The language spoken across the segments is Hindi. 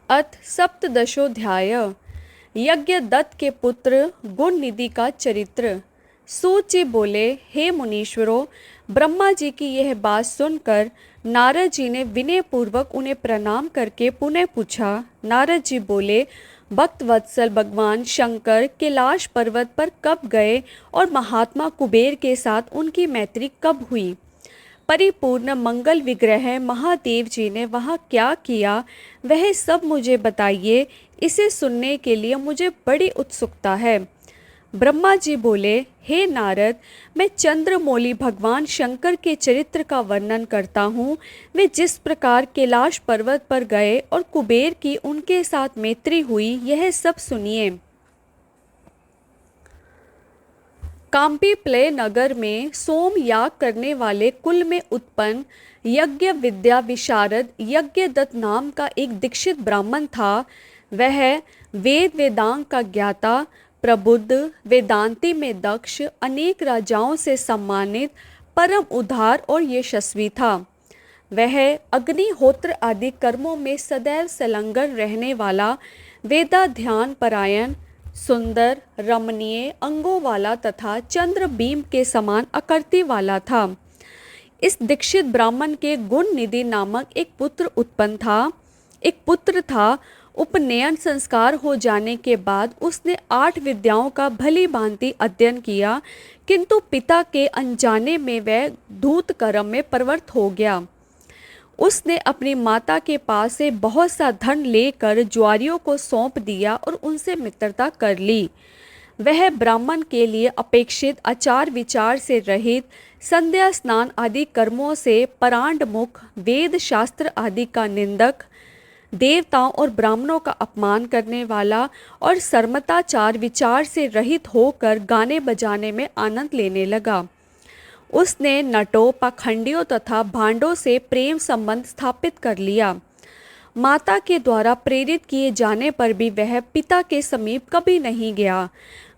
अथ सप्तदशोऽध्याय। यज्ञदत्त के पुत्र गुणनिधि का चरित्र। सूत जी बोले, हे मुनीश्वरों, ब्रह्मा जी की यह बात सुनकर नारद जी ने विनय पूर्वक उन्हें प्रणाम करके पुनः पूछा। नारद जी बोले, भक्त वत्सल भगवान शंकर कैलाश पर्वत पर कब गए और महात्मा कुबेर के साथ उनकी मैत्री कब हुई? परिपूर्ण मंगल विग्रह महादेव जी ने वहाँ क्या किया, वह सब मुझे बताइए। इसे सुनने के लिए मुझे बड़ी उत्सुकता है। ब्रह्मा जी बोले, हे नारद, मैं चंद्रमौली भगवान शंकर के चरित्र का वर्णन करता हूँ। वे जिस प्रकार कैलाश पर्वत पर गए और कुबेर की उनके साथ मैत्री हुई, यह सब सुनिए। काम्पी प्लय नगर में सोम याग करने वाले कुल में उत्पन्न यज्ञ विद्या विशारद यज्ञदत्त नाम का एक दीक्षित ब्राह्मण था। वह वेद वेदांग का ज्ञाता, प्रबुद्ध, वेदांती में दक्ष, अनेक राजाओं से सम्मानित, परम उदार और यशस्वी था। वह अग्निहोत्र आदि कर्मों में सदैव संलग्न रहने वाला, वेदाध्यान परायण, सुंदर रमणीय अंगों वाला तथा चंद्रबीम के समान आकृति वाला था। इस दीक्षित ब्राह्मण के गुणनिधि नामक एक पुत्र था। उपनयन संस्कार हो जाने के बाद उसने 8 विद्याओं का भली भांति अध्ययन किया, किंतु पिता के अनजाने में वह धूर्त कर्म में प्रवृत्त हो गया। उसने अपनी माता के पास से बहुत सा धन लेकर ज्वारियों को सौंप दिया और उनसे मित्रता कर ली। वह ब्राह्मण के लिए अपेक्षित आचार विचार से रहित, संध्या स्नान आदि कर्मों से परांडमुख, वेद शास्त्र आदि का निंदक, देवताओं और ब्राह्मणों का अपमान करने वाला और सर्मताचार विचार से रहित होकर गाने बजाने में आनंद लेने लगा। उसने नटों, पाखंडियों तथा भांडों से प्रेम संबंध स्थापित कर लिया। माता के द्वारा प्रेरित किए जाने पर भी वह पिता के समीप कभी नहीं गया।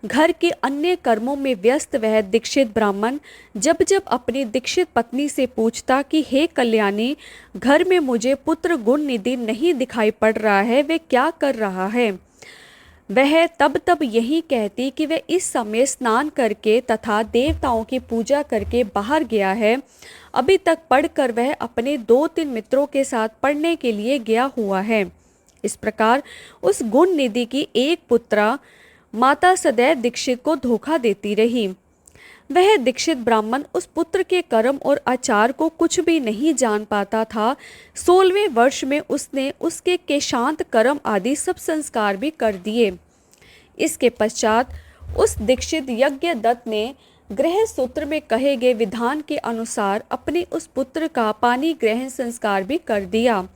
घर के अन्य कर्मों में व्यस्त वह दीक्षित ब्राह्मण जब जब अपनी दीक्षित पत्नी से पूछता कि हे कल्याणी, घर में मुझे पुत्र गुणनिधि नहीं दिखाई पड़ रहा है, वे क्या कर रहा है? वह तब तब यही कहती कि वह इस समय स्नान करके तथा देवताओं की पूजा करके बाहर गया है। अभी तक पढ़कर वह अपने 2-3 मित्रों के साथ पढ़ने के लिए गया हुआ है। इस प्रकार उस गुणनिधि की एक पुत्रा माता सदैव दीक्षित को धोखा देती रही। वह दीक्षित ब्राह्मण उस पुत्र के कर्म और आचार को कुछ भी नहीं जान पाता था। 16वें वर्ष में उसने उसके केशांत कर्म आदि सब संस्कार भी कर दिए। इसके पश्चात उस दीक्षित यज्ञदत्त ने गृह सूत्र में कहे गए विधान के अनुसार अपने उस पुत्र का पानी ग्रहण संस्कार भी कर दिया।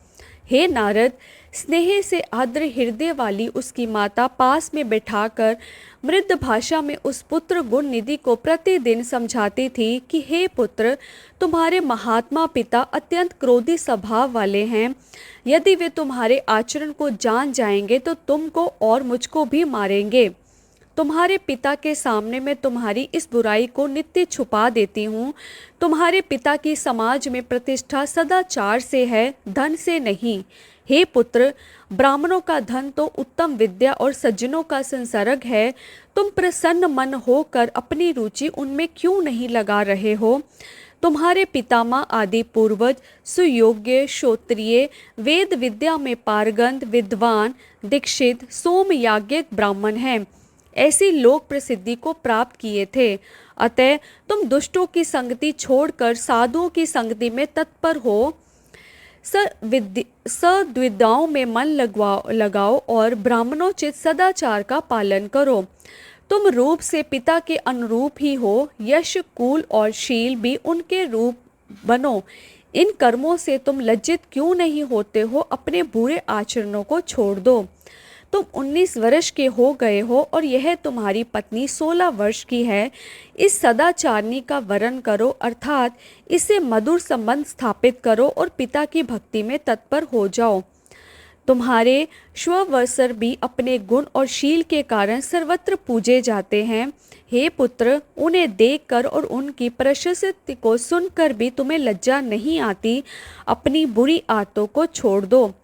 हे नारद, स्नेह से आर्द्र हृदय वाली उसकी माता पास में बैठाकर मृद भाषा में उस पुत्र गुणनिधि को प्रतिदिन समझाती थी कि हे पुत्र, तुम्हारे महात्मा पिता अत्यंत क्रोधी स्वभाव वाले हैं। यदि वे तुम्हारे आचरण को जान जाएंगे तो तुमको और मुझको भी मारेंगे। तुम्हारे पिता के सामने मैं तुम्हारी इस बुराई को नित्य छुपा देती हूँ। तुम्हारे पिता की समाज में प्रतिष्ठा सदाचार से है, धन से नहीं। हे पुत्र, ब्राह्मणों का धन तो उत्तम विद्या और सज्जनों का संसर्ग है। तुम प्रसन्न मन होकर अपनी रुचि उनमें क्यों नहीं लगा रहे हो? तुम्हारे पितामह आदि पूर्वज सुयोग्य, क्षोत्रिय, वेद विद्या में पारंगत, विद्वान, दीक्षित, सोमयाज्ञिक ब्राह्मण हैं। ऐसी लोक प्रसिद्धि को प्राप्त किए थे। अतः तुम दुष्टों की संगति छोड़कर साधुओं की संगति में तत्पर हो। सद्विद्याओं में मन लगाओ और ब्राह्मणोचित सदाचार का पालन करो। तुम रूप से पिता के अनुरूप ही हो, यश, कुल और शील भी उनके रूप बनो। इन कर्मों से तुम लज्जित क्यों नहीं होते हो? अपने बुरे आचरणों को छोड़ दो। तुम 19 वर्ष के हो गए हो और यह तुम्हारी पत्नी 16 वर्ष की है। इस सदाचारणी का वरण करो, अर्थात इससे मधुर संबंध स्थापित करो और पिता की भक्ति में तत्पर हो जाओ। तुम्हारे श्ववत्सर भी अपने गुण और शील के कारण सर्वत्र पूजे जाते हैं। हे पुत्र, उन्हें देखकर और उनकी प्रशस्ति को सुनकर भी तुम्हें लज्जा नहीं आती। अपनी बुरी आदतों को छोड़ दो।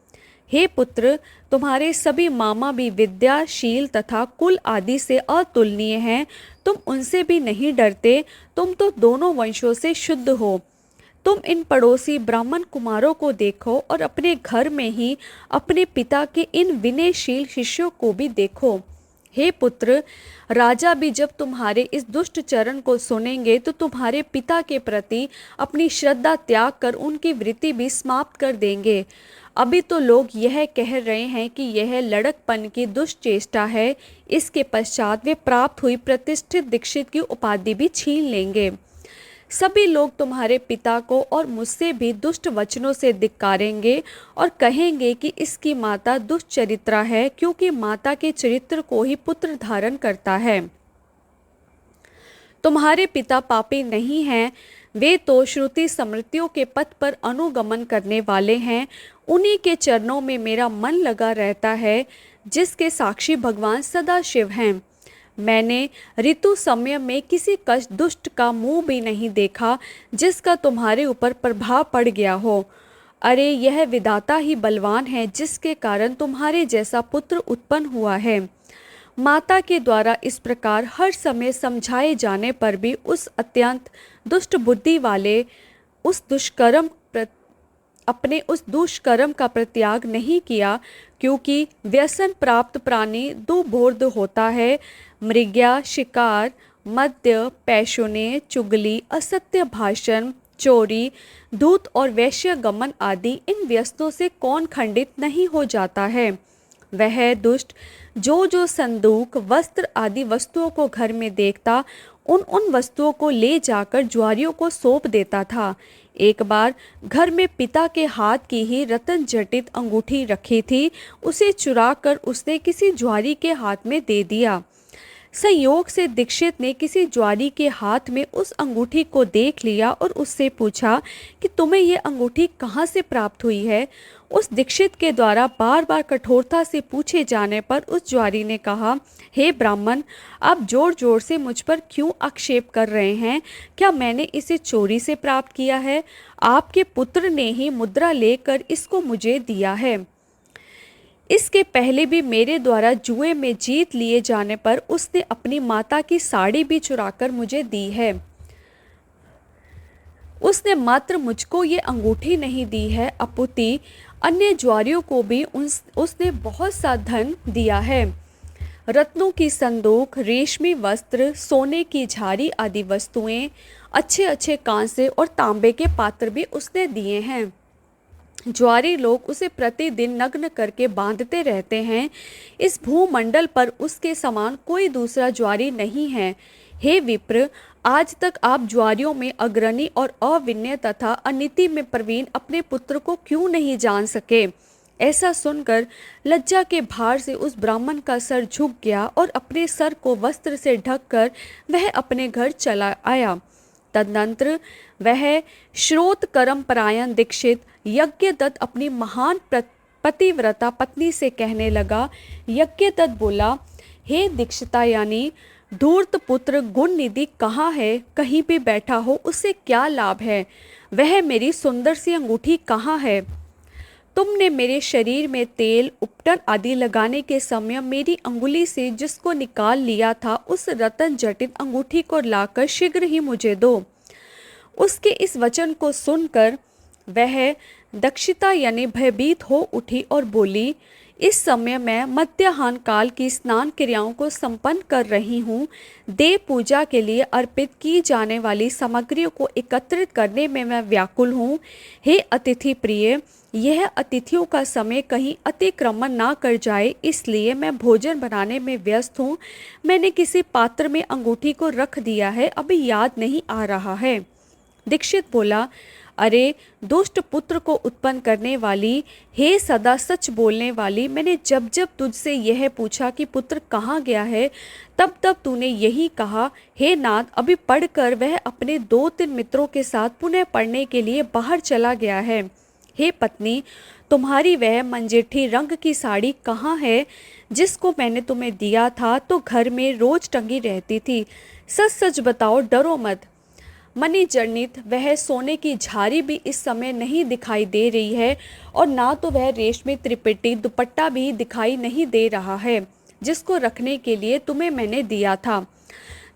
हे पुत्र, तुम्हारे सभी मामा भी विद्या, शील तथा कुल आदि से अतुलनीय हैं। तुम उनसे भी नहीं डरते। तुम तो दोनों वंशों से शुद्ध हो। तुम इन पड़ोसी ब्राह्मण कुमारों को देखो और अपने घर में ही अपने पिता के इन विनयशील शिष्यों को भी देखो। हे पुत्र, राजा भी जब तुम्हारे इस दुष्ट चरण को सुनेंगे तो तुम्हारे पिता के प्रति अपनी श्रद्धा त्याग कर उनकी वृत्ति भी समाप्त कर देंगे। अभी तो लोग यह कह रहे हैं कि यह लड़कपन की दुष्चेष्टा है। इसके पश्चात वे प्राप्त हुई प्रतिष्ठित दीक्षित की उपाधि भी छीन लेंगे। सभी लोग तुम्हारे पिता को और मुझसे भी दुष्ट वचनों से धिक्कारेंगे और कहेंगे कि इसकी माता दुष्चरित्रा है, क्योंकि माता के चरित्र को ही पुत्र धारण करता है। तुम्हारे पिता पापी नहीं हैं, वे तो श्रुति स्मृतियों के पथ पर अनुगमन करने वाले हैं। उन्हीं के चरणों में मेरा मन लगा रहता है, जिसके साक्षी भगवान सदा शिव हैं। मैंने ऋतु समय में किसी कष्ट दुष्ट का मुंह भी नहीं देखा जिसका तुम्हारे ऊपर प्रभाव पड़ गया हो। अरे, यह विधाता ही बलवान है, जिसके कारण तुम्हारे जैसा पुत्र उत्पन्न हुआ है। माता के द्वारा इस प्रकार हर समय समझाए जाने पर भी उस अत्यंत दुष्ट बुद्धि वाले अपने उस दुष्कर्म का परित्याग नहीं किया, क्योंकि व्यसन प्राप्त प्राणी दो बोर्द होता है। मृग्या, शिकार, मद्य, पैशुने, चुगली, असत्य भाषण, चोरी, धूत और वैश्यगमन आदि इन व्यस्तों से कौन खंडित नहीं हो जाता है। वह दुष्ट जो संदूक, वस्त्र आदि वस्तुओं को घर में देखता, उन वस्तुओं को ले जाकर जुआरियों को सौंप देता था। एक बार घर में पिता के हाथ की ही रत्न जटित अंगूठी रखी थी, उसे चुरा कर उसने किसी जुआरी के हाथ में दे दिया। संयोग से दीक्षित ने किसी जुआरी के हाथ में उस अंगूठी को देख लिया और उससे पूछा कि तुम्हें यह अंगूठी कहाँ से प्राप्त हुई है। उस दीक्षित के द्वारा बार बार कठोरता से पूछे जाने पर उस जुआरी ने कहा, हे ब्राह्मण, आप जोर जोर से मुझ पर क्यों आक्षेप कर रहे हैं? क्या मैंने इसे चोरी से प्राप्त किया है? आपके पुत्र ने ही मुद्रा लेकर इसको मुझे दिया है। इसके पहले भी मेरे द्वारा जुए में जीत लिए जाने पर उसने अपनी माता की साड़ी भी चुराकर मुझे दी है। उसने मात्र मुझको ये अंगूठी नहीं दी है, अपुति अन्य जुआरियों को भी उसने बहुत सा धन दिया है। रत्नों की संदूक, रेशमी वस्त्र, सोने की झारी आदि वस्तुएं, अच्छे अच्छे कांसे और तांबे के पात्र भी उसने दिए हैं। जुआरी लोग उसे प्रतिदिन नग्न करके बांधते रहते हैं। इस भूमंडल पर उसके समान कोई दूसरा जुआरी नहीं है। हे विप्र, आज तक आप जुआरियों में अग्रणी और अविनय तथा अनीति में प्रवीण अपने पुत्र को क्यों नहीं जान सके? ऐसा सुनकर लज्जा के भार से उस ब्राह्मण का सर झुक गया और अपने सर को वस्त्र से ढककर वह अपने घर चला आया। तदनंतर वह श्रोत कर्म परायण दीक्षित यज्ञदत्त अपनी महान पतिव्रता पत्नी से कहने लगा। यज्ञदत्त बोला, हे दीक्षिता यानी धूर्त पुत्र, गुण निधि कहाँ है? कहीं भी बैठा हो, उससे क्या लाभ है? वह मेरी सुंदर सी अंगूठी कहाँ है? तुमने मेरे शरीर में तेल, उपटन आदि लगाने के समय मेरी अंगुली से जिसको निकाल लिया था, उस रतन जटित अंगूठी को लाकर शीघ्र ही मुझे दो। उसके इस वचन को सुनकर वह दक्षिता यानी भयभीत हो उठी और बोली, इस समय मैं मध्याह्न काल की स्नान क्रियाओं को संपन्न कर रही हूँ। देव पूजा के लिए अर्पित की जाने वाली सामग्रियों को एकत्रित करने में मैं व्याकुल हूँ। हे अतिथि प्रिय, यह अतिथियों का समय कहीं अतिक्रमण ना कर जाए, इसलिए मैं भोजन बनाने में व्यस्त हूँ। मैंने किसी पात्र में अंगूठी को रख दिया है, अभी याद नहीं आ रहा है। दीक्षित बोला, अरे दुष्ट पुत्र को उत्पन्न करने वाली, हे सदा सच बोलने वाली, मैंने जब जब तुझसे यह पूछा कि पुत्र कहाँ गया है, तब तब तूने यही कहा, हे नाथ, अभी पढ़कर वह अपने 2-3 मित्रों के साथ पुनः पढ़ने के लिए बाहर चला गया है। हे पत्नी, तुम्हारी वह मंजीठी रंग की साड़ी कहाँ है जिसको मैंने तुम्हें दिया था तो घर में रोज टंगी रहती थी? सच सच बताओ, डरो मत। मणिजर्नित वह सोने की झारी भी इस समय नहीं दिखाई दे रही है और ना तो वह रेशमी त्रिपेटी दुपट्टा भी दिखाई नहीं दे रहा है जिसको रखने के लिए तुम्हें मैंने दिया था।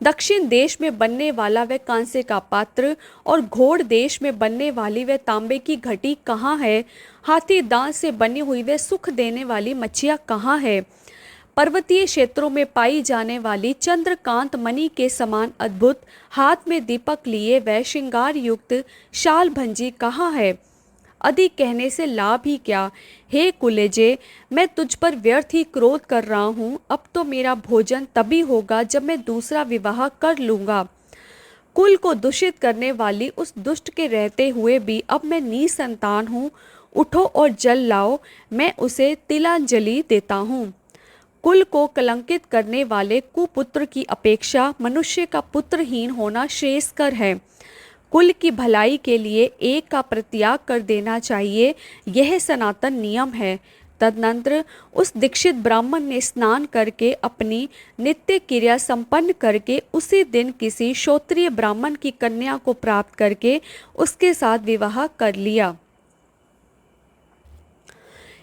दक्षिण देश में बनने वाला वह कांसे का पात्र और घोड़ देश में बनने वाली वह तांबे की घटी कहाँ है? हाथी दांत से बनी हुई वह सुख देने वाली मच्छियाँ कहाँ है? पर्वतीय क्षेत्रों में पाई जाने वाली चंद्रकांत मणि के समान अद्भुत हाथ में दीपक लिए वह श्रृंगार युक्त शाल भंजी कहाँ है? अधिक कहने से लाभ ही क्या? हे कुलेजे, मैं तुझ पर व्यर्थ ही क्रोध कर रहा हूँ। अब तो मेरा भोजन तभी होगा जब मैं दूसरा विवाह कर लूँगा। कुल को दूषित करने वाली उस दुष्ट के रहते हुए भी अब मैं निसंतान हूँ। उठो और जल लाओ, मैं उसे तिलांजलि देता हूँ। कुल को कलंकित करने वाले कुपुत्र की अपेक्षा मनुष्य का पुत्रहीन होना श्रेयस्कर है। कुल की भलाई के लिए एक का परित्याग कर देना चाहिए, यह सनातन नियम है। तदनंतर उस दीक्षित ब्राह्मण ने स्नान करके अपनी नित्य क्रिया संपन्न करके उसी दिन किसी श्रोत्रिय ब्राह्मण की कन्या को प्राप्त करके उसके साथ विवाह कर लिया।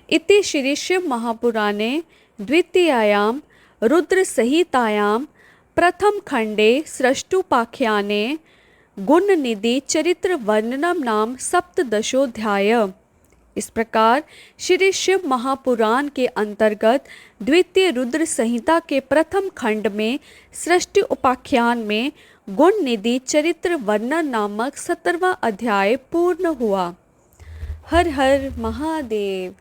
इति श्री शिव महापुराणे द्वितीयायां रुद्रसंहितायां प्रथम खंडे सृष्टुपाख्याने गुणनिधि चरित्र वर्णनम नाम सप्तदशोध्याय। इस प्रकार श्री शिव महापुराण के अंतर्गत द्वितीय रुद्र संहिता के प्रथम खंड में सृष्टि उपाख्यान में गुणनिधि चरित्र वर्णन नामक 17वां अध्याय पूर्ण हुआ। हर हर महादेव।